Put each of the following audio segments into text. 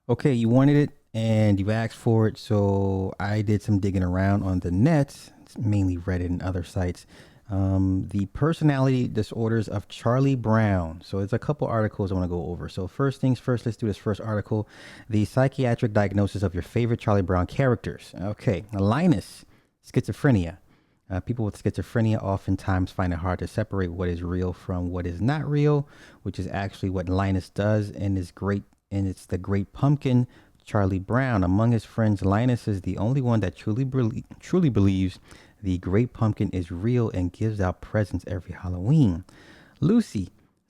Okay, you wanted it and you asked for it, so I did some digging around on the net, mainly Reddit and other sites. The personality disorders of Charlie Brown. So there's a couple articles I want to go over. So first things first, let's do this first article. The psychiatric diagnosis of your favorite Charlie Brown characters. Okay, Linus, schizophrenia. People with schizophrenia oftentimes find it hard to separate what is real from what is not real, which is actually what Linus does and is great. And it's the great pumpkin, Charlie Brown. Among his friends, Linus is the only one that truly believes the great pumpkin is real and gives out presents every Halloween. Lucy,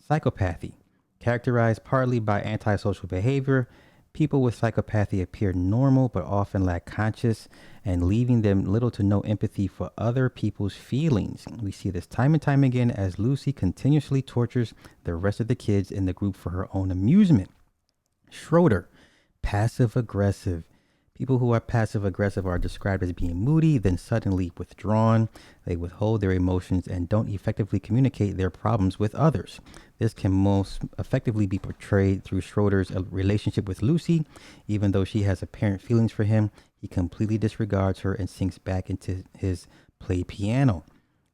psychopathy, characterized partly by antisocial behavior. People with psychopathy appear normal but often lack conscious and leaving them little to no empathy for other people's feelings. We see this time and time again as Lucy continuously tortures the rest of the kids in the group for her own amusement. Schroeder, passive aggressive. People who are passive aggressive are described as being moody, then suddenly withdrawn. They withhold their emotions and don't effectively communicate their problems with others. This can most effectively be portrayed through Schroeder's relationship with Lucy. Even though she has apparent feelings for him, he completely disregards her and sinks back into his play piano.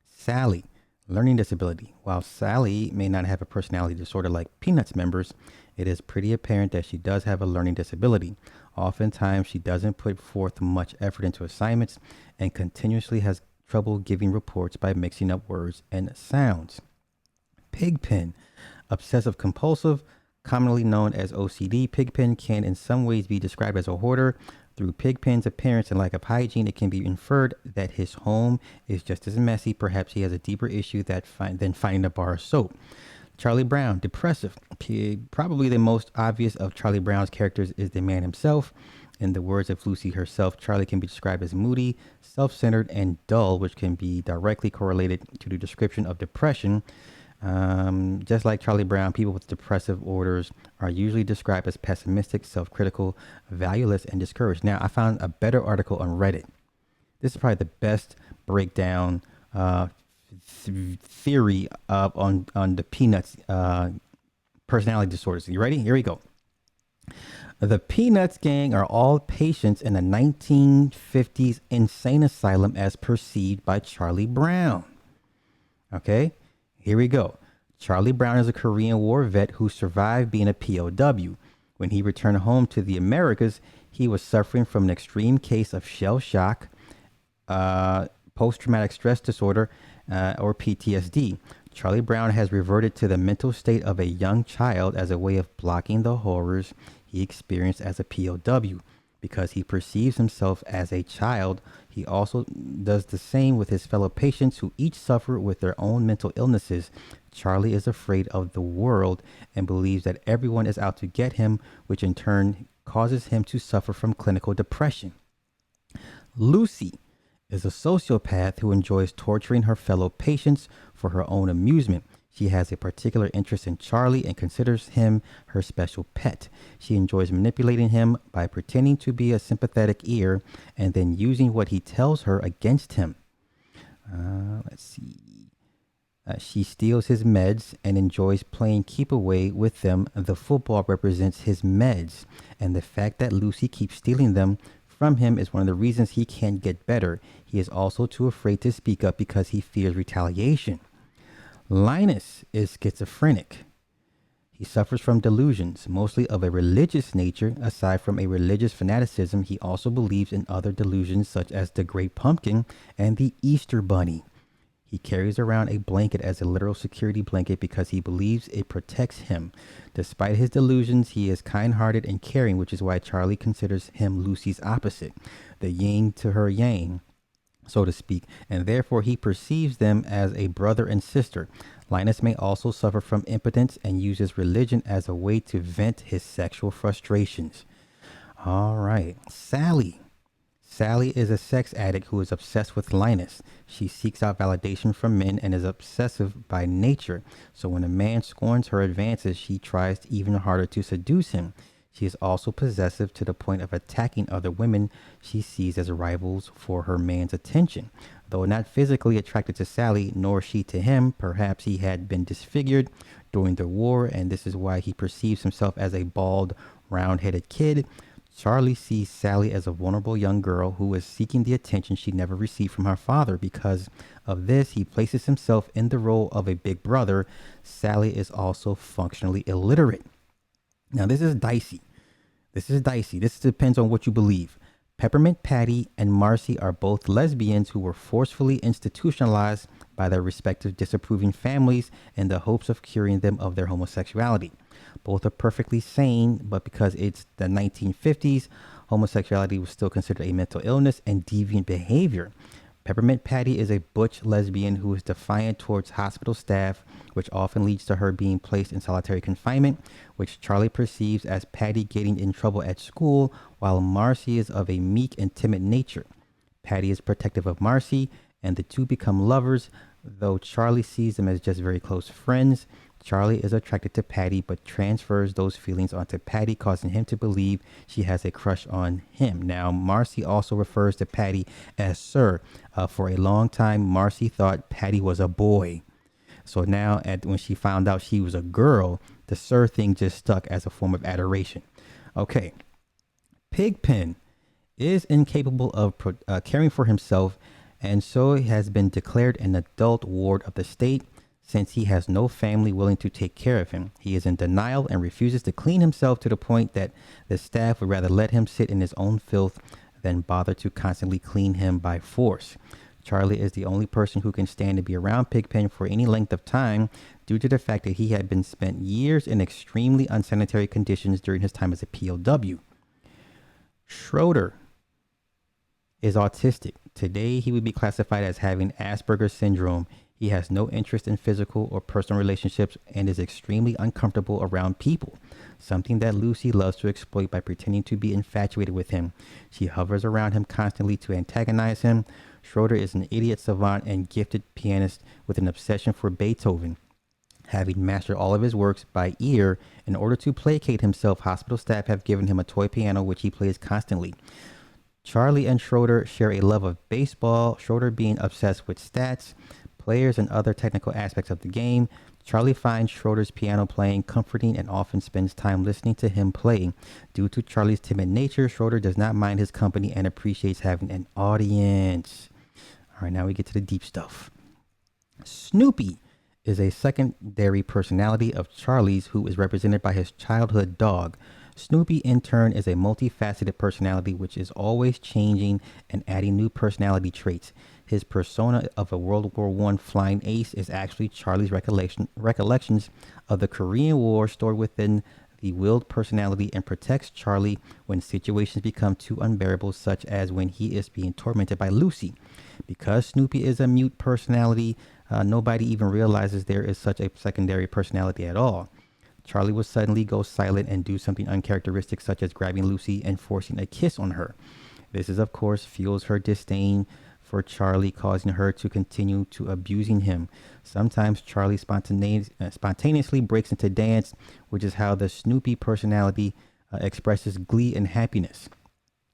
Sally, learning disability. While Sally may not have a personality disorder like Peanuts members, it is pretty apparent that she does have a learning disability. Oftentimes, she doesn't put forth much effort into assignments and continuously has trouble giving reports by mixing up words and sounds. Pigpen, obsessive compulsive, commonly known as OCD. Pigpen can in some ways be described as a hoarder. Through Pigpen's appearance and lack of hygiene, it can be inferred that his home is just as messy. Perhaps he has a deeper issue than finding a bar of soap. Charlie Brown, depressive. Probably the most obvious of Charlie Brown's characters is the man himself. In the words of Lucy herself, Charlie can be described as moody, self-centered, and dull, which can be directly correlated to the description of depression. Just like Charlie Brown, people with depressive orders are usually described as pessimistic, self-critical, valueless, and discouraged. Now, I found a better article on Reddit. This is probably the best breakdown theory on the Peanuts personality disorders. You ready? Here we go. The Peanuts gang are all patients in a 1950s insane asylum as perceived by Charlie Brown. Okay, here we go. Charlie Brown is a Korean War vet who survived being a POW. When he returned home to the Americas, he was suffering from an extreme case of shell shock, post-traumatic stress disorder, or PTSD. Charlie Brown has reverted to the mental state of a young child as a way of blocking the horrors he experienced as a POW. Because he perceives himself as a child, he also does the same with his fellow patients who each suffer with their own mental illnesses. Charlie is afraid of the world and believes that everyone is out to get him, which in turn causes him to suffer from clinical depression. Lucy is a sociopath who enjoys torturing her fellow patients for her own amusement. She has a particular interest in Charlie and considers him her special pet. She enjoys manipulating him by pretending to be a sympathetic ear and then using what he tells her against him. Let's see. She steals his meds and enjoys playing keep away with them. The football represents his meds, and the fact that Lucy keeps stealing them from him is one of the reasons he can't get better. He is also too afraid to speak up because he fears retaliation. Linus is schizophrenic. He suffers from delusions, mostly of a religious nature. Aside from a religious fanaticism, he also believes in other delusions such as the Great Pumpkin and the Easter Bunny. He carries around a blanket as a literal security blanket because he believes it protects him. Despite his delusions, he is kind-hearted and caring, which is why Charlie considers him Lucy's opposite, the yin to her yang, so to speak, and therefore he perceives them as a brother and sister. Linus may also suffer from impotence and uses religion as a way to vent his sexual frustrations. All right, Sally. Sally is a sex addict who is obsessed with Linus. She seeks out validation from men and is obsessive by nature. So when a man scorns her advances, she tries even harder to seduce him. She is also possessive to the point of attacking other women she sees as rivals for her man's attention. Though not physically attracted to Sally, nor she to him, perhaps he had been disfigured during the war, and this is why he perceives himself as a bald, round-headed kid. Charlie sees Sally as a vulnerable young girl who is seeking the attention she never received from her father. Because of this, he places himself in the role of a big brother. Sally is also functionally illiterate. Now, this is dicey. This depends on what you believe. Peppermint Patty and Marcy are both lesbians who were forcefully institutionalized by their respective disapproving families in the hopes of curing them of their homosexuality. Both are perfectly sane, but because it's the 1950s, homosexuality was still considered a mental illness and deviant behavior. Peppermint Patty is a butch lesbian who is defiant towards hospital staff, which often leads to her being placed in solitary confinement, which Charlie perceives as Patty getting in trouble at school, while Marcy is of a meek and timid nature. Patty is protective of Marcy, and the two become lovers, though Charlie sees them as just very close friends. Charlie is attracted to Patty, but transfers those feelings onto Patty, causing him to believe she has a crush on him. Now, Marcy also refers to Patty as Sir. For a long time, Marcy thought Patty was a boy. So now, when she found out she was a girl, the Sir thing just stuck as a form of adoration. Okay. Pigpen is incapable of caring for himself, and so has been declared an adult ward of the state. Since he has no family willing to take care of him, he is in denial and refuses to clean himself, to the point that the staff would rather let him sit in his own filth than bother to constantly clean him by force. Charlie is the only person who can stand to be around Pigpen for any length of time, due to the fact that he had been spent years in extremely unsanitary conditions during his time as a POW. Schroeder is autistic. Today, he would be classified as having Asperger's syndrome. He has no interest in physical or personal relationships and is extremely uncomfortable around people, something that Lucy loves to exploit by pretending to be infatuated with him. She hovers around him constantly to antagonize him. Schroeder is an idiot savant and gifted pianist with an obsession for Beethoven. Having mastered all of his works by ear, in order to placate himself, hospital staff have given him a toy piano which he plays constantly. Charlie and Schroeder share a love of baseball, Schroeder being obsessed with stats, players, and other technical aspects of the game. Charlie finds Schroeder's piano playing comforting and often spends time listening to him play. Due to Charlie's timid nature, Schroeder does not mind his company and appreciates having an audience. All right, now we get to the deep stuff. Snoopy is a secondary personality of Charlie's, who is represented by his childhood dog. Snoopy, in turn, is a multifaceted personality which is always changing and adding new personality traits. His persona of a World War I flying ace is actually Charlie's recollections of the Korean War stored within the willed personality, and protects Charlie when situations become too unbearable, such as when he is being tormented by Lucy. Because Snoopy is a mute personality, nobody even realizes there is such a secondary personality at all. Charlie will suddenly go silent and do something uncharacteristic, such as grabbing Lucy and forcing a kiss on her. This is, of course, fuels her disdain for Charlie, causing her to continue to abusing him. Sometimes Charlie spontaneously breaks into dance, which is how the Snoopy personality expresses glee and happiness,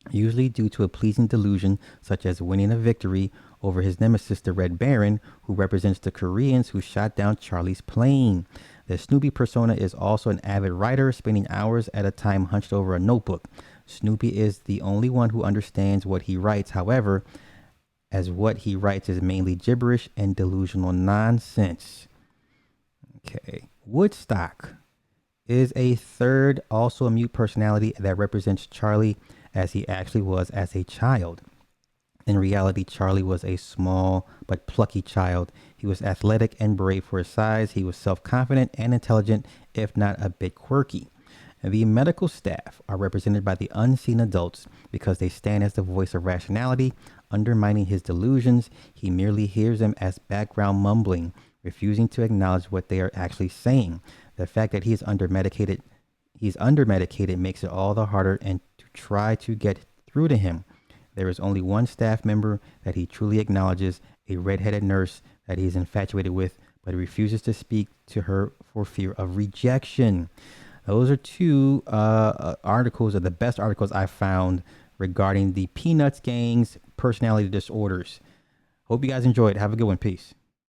usually due to a pleasing delusion, such as winning a victory over his nemesis, the Red Baron, who represents the Koreans who shot down Charlie's plane. The Snoopy persona is also an avid writer, spending hours at a time hunched over a notebook. Snoopy is the only one who understands what he writes, however, as what he writes is mainly gibberish and delusional nonsense. Okay. Woodstock is a third, also a mute personality that represents Charlie as he actually was as a child. In reality, Charlie was a small but plucky child. He was athletic and brave for his size. He was self-confident and intelligent, if not a bit quirky. The medical staff are represented by the unseen adults because they stand as the voice of rationality, undermining his delusions. He merely hears them as background mumbling, refusing to acknowledge what they are actually saying. The fact that he's under medicated makes it all the harder and to try to get through to him. There is only one staff member that he truly acknowledges, a red-headed nurse that he is infatuated with, but he refuses to speak to her for fear of rejection. Those are two articles, or the best articles I found regarding the Peanuts gang's personality disorders. Hope you guys enjoyed. Have a good one. Peace.